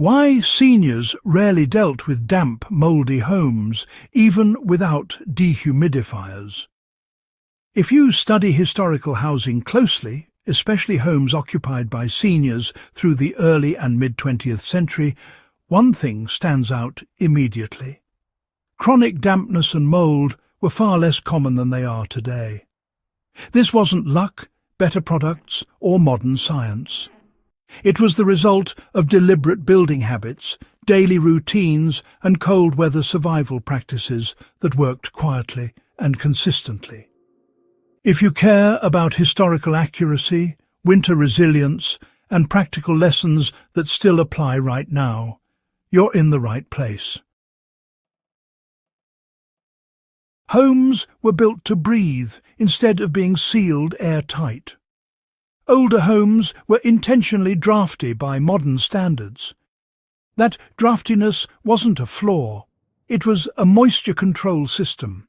Why seniors rarely dealt with damp, mouldy homes, even without dehumidifiers. If you study historical housing closely, especially homes occupied by seniors through the early and mid-20th century, one thing stands out immediately. Chronic dampness and mould were far less common than they are today. This wasn't luck, better products, or modern science. It was the result of deliberate building habits, daily routines, and cold weather survival practices that worked quietly and consistently. If you care about historical accuracy, winter resilience, and practical lessons that still apply right now, you're in the right place. Homes were built to breathe instead of being sealed airtight. Older homes were intentionally drafty by modern standards. That draftiness wasn't a flaw, it was a moisture control system.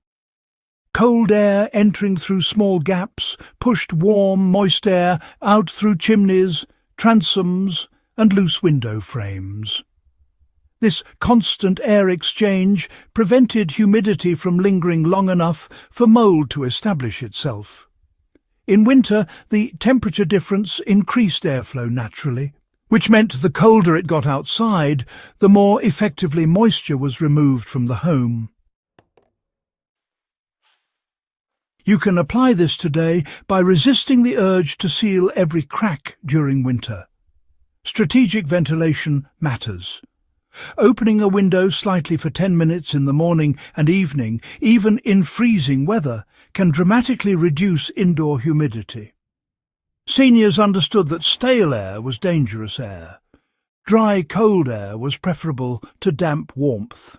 Cold air entering through small gaps pushed warm, moist air out through chimneys, transoms, and loose window frames. This constant air exchange prevented humidity from lingering long enough for mould to establish itself. In winter, the temperature difference increased airflow naturally, which meant the colder it got outside, the more effectively moisture was removed from the home. You can apply this today by resisting the urge to seal every crack during winter. Strategic ventilation matters. Opening a window slightly for 10 minutes in the morning and evening, even in freezing weather, can dramatically reduce indoor humidity. Seniors understood that stale air was dangerous air. Dry, cold air was preferable to damp warmth.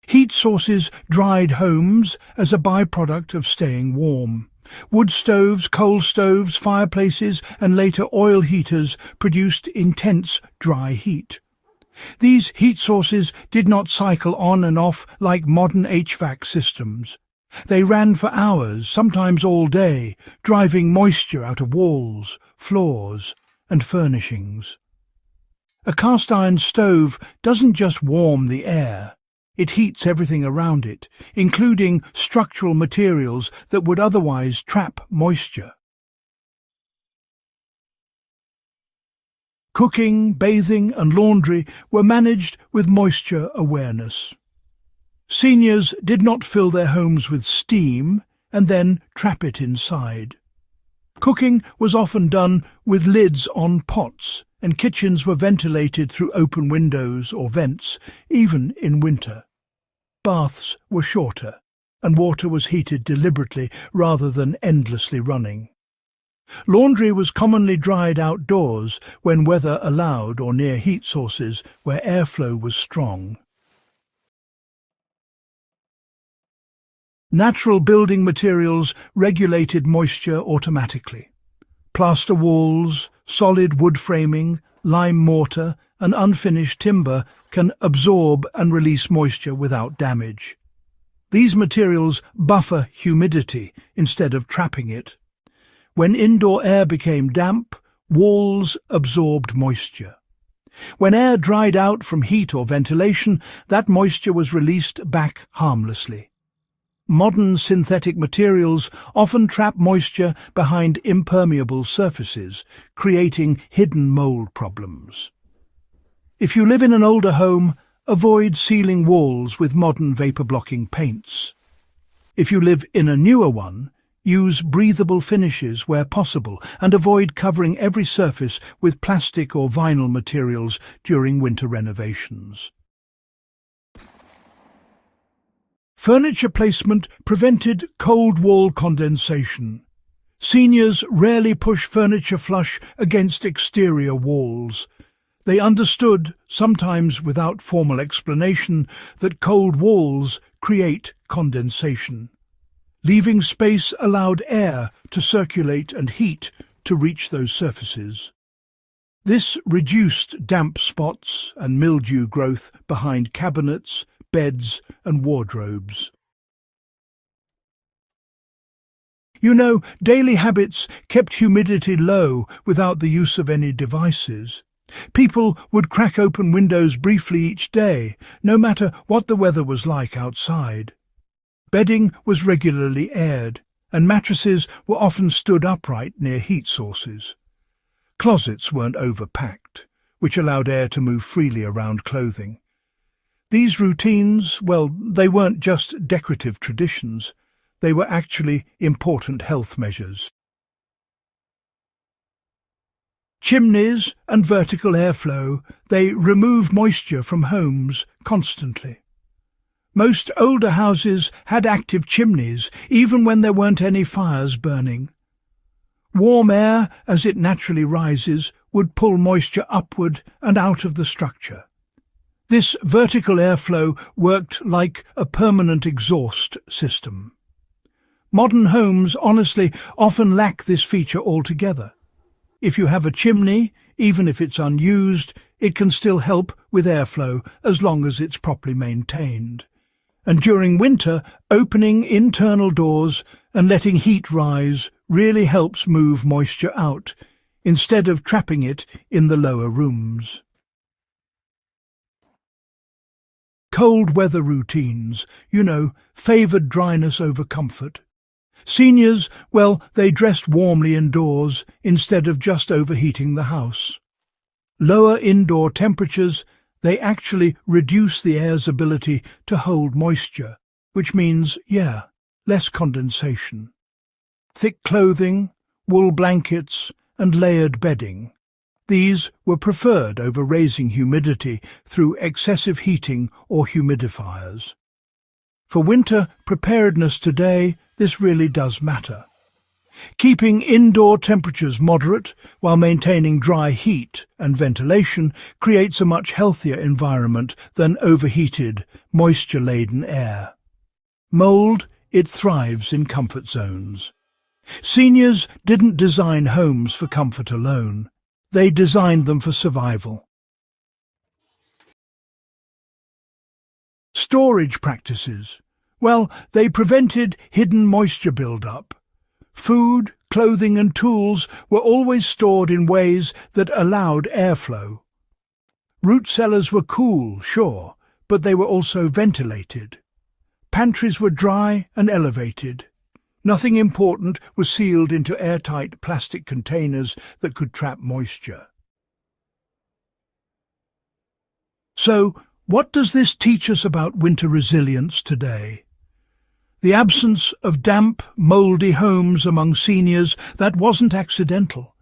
Heat sources dried homes as a byproduct of staying warm. Wood stoves, coal stoves, fireplaces, and later oil heaters produced intense dry heat. These heat sources did not cycle on and off like modern HVAC systems. They ran for hours, sometimes all day, driving moisture out of walls, floors, and furnishings. A cast-iron stove doesn't just warm the air. It heats everything around it, including structural materials that would otherwise trap moisture. Cooking, bathing, and laundry were managed with moisture awareness. Seniors did not fill their homes with steam and then trap it inside. Cooking was often done with lids on pots, and kitchens were ventilated through open windows or vents, even in winter. Baths were shorter, and water was heated deliberately rather than endlessly running. Laundry was commonly dried outdoors when weather allowed or near heat sources where airflow was strong. Natural building materials regulated moisture automatically. Plaster walls, solid wood framing, lime mortar, and unfinished timber can absorb and release moisture without damage. These materials buffer humidity instead of trapping it. When indoor air became damp, walls absorbed moisture. When air dried out from heat or ventilation, that moisture was released back harmlessly. Modern synthetic materials often trap moisture behind impermeable surfaces, creating hidden mold problems. If you live in an older home, avoid sealing walls with modern vapor-blocking paints. If you live in a newer one, use breathable finishes where possible and avoid covering every surface with plastic or vinyl materials during winter renovations. Furniture placement prevented cold wall condensation. Seniors rarely push furniture flush against exterior walls. They understood, sometimes without formal explanation, that cold walls create condensation. Leaving space allowed air to circulate and heat to reach those surfaces. This reduced damp spots and mildew growth behind cabinets, beds, and wardrobes. You know, daily habits kept humidity low without the use of any devices. People would crack open windows briefly each day, no matter what the weather was like outside. Bedding was regularly aired, and mattresses were often stood upright near heat sources. Closets weren't overpacked, which allowed air to move freely around clothing. These routines, well, they weren't just decorative traditions. They were actually important health measures. Chimneys and vertical airflow, they remove moisture from homes constantly. Most older houses had active chimneys, even when there weren't any fires burning. Warm air, as it naturally rises, would pull moisture upward and out of the structure. This vertical airflow worked like a permanent exhaust system. Modern homes, honestly, often lack this feature altogether. If you have a chimney, even if it's unused, it can still help with airflow as long as it's properly maintained. And during winter, opening internal doors and letting heat rise really helps move moisture out, instead of trapping it in the lower rooms. Cold weather routines, favoured dryness over comfort. Seniors, well, they dressed warmly indoors instead of just overheating the house. Lower indoor temperatures, they actually reduce the air's ability to hold moisture, which means, less condensation. Thick clothing, wool blankets, and layered bedding. These were preferred over raising humidity through excessive heating or humidifiers. For winter preparedness today, this really does matter. Keeping indoor temperatures moderate while maintaining dry heat and ventilation creates a much healthier environment than overheated, moisture-laden air. Mold, it thrives in comfort zones. Seniors didn't design homes for comfort alone. They designed them for survival. Storage practices. Well, they prevented hidden moisture build-up. Food, clothing and tools were always stored in ways that allowed airflow. Root cellars were cool, sure, but they were also ventilated. Pantries were dry and elevated. Nothing important was sealed into airtight plastic containers that could trap moisture. So, what does this teach us about winter resilience today? The absence of damp, mouldy homes among seniors, that wasn't accidental.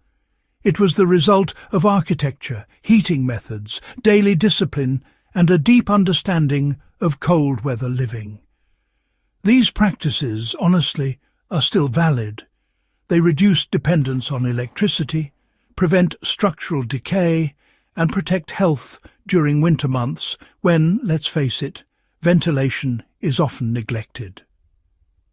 It was the result of architecture, heating methods, daily discipline, and a deep understanding of cold weather living. These practices, honestly, are still valid. They reduce dependence on electricity, prevent structural decay, and protect health during winter months when, let's face it, ventilation is often neglected.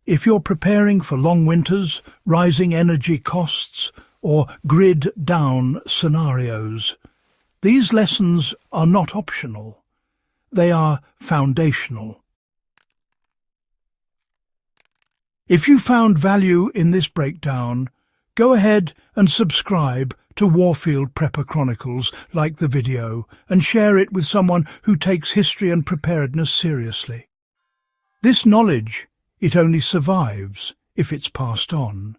If you're preparing for long winters, rising energy costs, or grid-down scenarios, these lessons are not optional. They are foundational. If you found value in this breakdown, go ahead and subscribe to Warfield Prepper Chronicles, like the video, and share it with someone who takes history and preparedness seriously. This knowledge, it only survives if it's passed on.